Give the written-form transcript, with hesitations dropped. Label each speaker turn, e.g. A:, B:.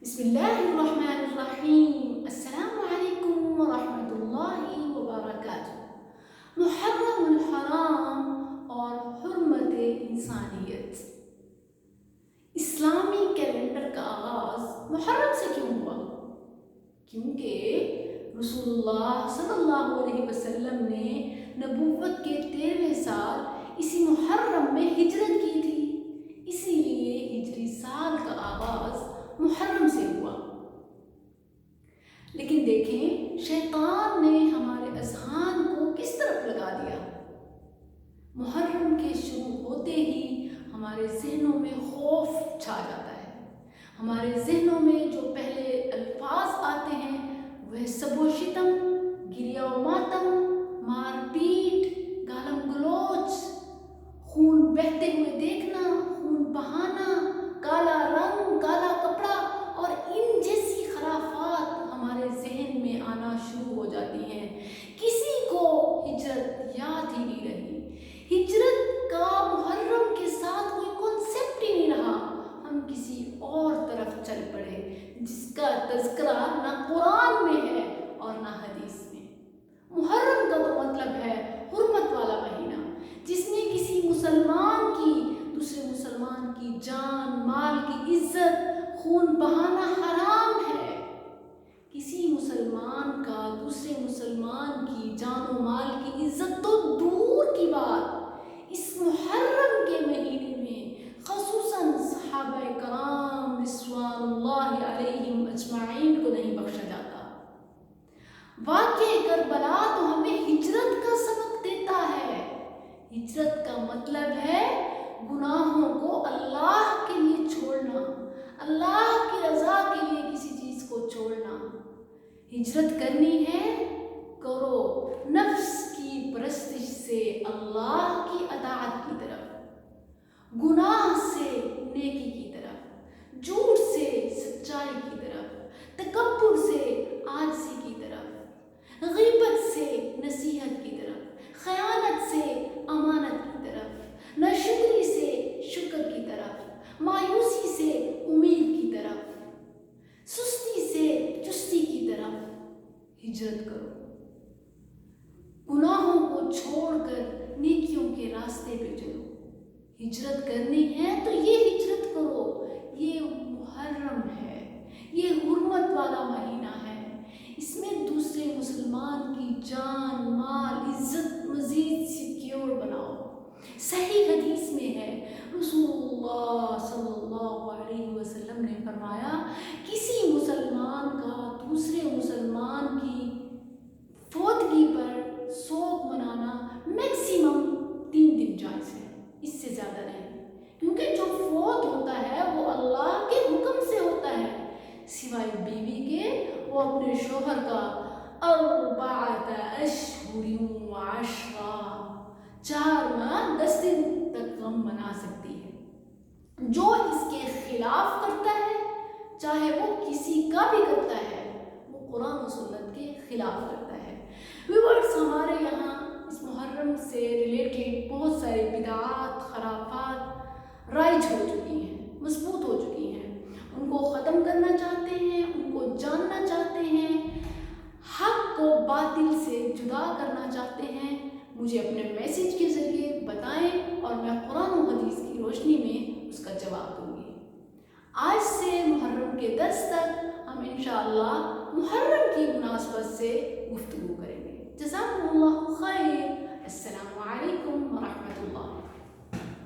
A: بسم الله الرحمن الرحیم السلام علیکم ورحمۃ اللہ وبرکاتہ۔ محرم الحرام اور حرمت انسانیت۔ اسلامی کیلنڈر کا آغاز محرم سے کیوں ہوا؟ کیونکہ رسول اللہ صلی اللہ علیہ وسلم نے نبوت کے 13ویں سال اسی محرم میں ہجرت کی تھی، اسی لیے ہجری سال کا آغاز محرم سے ہوا۔ لیکن دیکھیں شیطان نے ہمارے اذہان کو کس طرف لگا دیا۔ محرم کے شروع ہوتے ہی ہمارے ذہنوں میں خوف چھا جاتا ہے۔ ہمارے ذہنوں میں جو پہلے الفاظ آتے ہیں وہ سب و شتم، گریہ و ماتم، مار پیٹ، گالم گلوچ، خون بہتے ہوئے دیکھنا، خون بہانا، کالا رنگ، کالا کپڑا اور ان جیسی خرافات ہمارے ذہن میں آنا شروع ہو جاتی ہیں۔ کسی کو ہجرت یاد ہی نہیں رہی۔ ہجرت کا محرم کے ساتھ کوئی کانسیپٹ ہی نہیں رہا۔ ہم کسی اور طرف چل پڑے جس کا تذکرہ نہ قرآن میں ہے اور نہ حدیث میں۔ محرم کا تو مطلب ہے حرمت والا مہینہ، جس میں کسی مسلمان کی دوسرے مسلمان کی جان مال کی عزت خون بہانا حرام ہے۔ کسی مسلمان کا دوسرے مسلمان کی جان و مال کی عزت تو دور کی بات، اس محرم کے مہینے میں خصوصاً صحابہ کرام رضوان اللہ علیہم اجمعین کو نہیں بخشا جاتا۔ واقعہ کربلا تو ہمیں ہجرت کا سبق دیتا ہے۔ ہجرت کا مطلب ہے گناہوں کو اللہ کے لیے چھوڑنا، اللہ کی رضا کے لیے کسی چیز کو چھوڑنا۔ ہجرت کرنی ہے، کرو نفس کی پرستش سے اللہ کی اطاعت کی طرف، گناہ سے نیکی کی طرف، جھوٹ سے سچائی کی طرف، تکبر سے عاجزی کی طرف، غیبت سے نصیحت کی طرف، خیانت سے امانت کی طرف، ناشکری سے شکر کی طرف، مایوسی سے امید کی طرف، سستی سے چستی کی طرف ہجرت کرو۔ گناہوں کو چھوڑ کر نیکیوں کے راستے پہ چلو۔ ہجرت کرنی ہے تو یہ ہجرت کرو۔ یہ محرم ہے، یہ حرمت والا مہینہ ہے۔ اس میں دوسرے مسلمان کی جان مال عزت مزید سیکیور بناؤ۔ صحیح حدیث میں ہے، رسول اللہ صلی اللہ علیہ وسلم نے فرمایا کسی مسلمان کا دوسرے مسلمان کی فوتگی پر سوگ منانا میکسیمم 3 دن جائز ہے، اس سے زیادہ نہیں، کیونکہ جو فوت ہوتا ہے وہ اللہ کے حکم سے ہوتا ہے، سوائے بیوی کے وہ اپنے شوہر کا 4 اشہر و 10 4 ماہ 10 دن تک غم منا سکتی ہے۔ جو اس کے خلاف کرتا ہے، چاہے وہ کسی کا بھی کرتا ہے، وہ قرآن و سنت کے خلاف کرتا ہے۔ ویورز، ہمارے یہاں اس محرم سے ریلیٹڈ بہت سارے بدعات خرافات رائج ہو چکی ہیں، مضبوط ہو چکی ہیں۔ ان کو ختم کرنا چاہتے ہیں، ان کو جاننا چاہتے ہیں، حق کو باطل سے جدا کرنا چاہتے ہیں، مجھے اپنے میسیج کے ذریعے بتائیں اور میں قرآن و حدیث کی روشنی میں اس کا جواب دوں گی۔ آج سے محرم کے درس تک ہم انشاءاللہ محرم کی مناسبت سے گفتگو کریں گے۔ جزاکم اللہ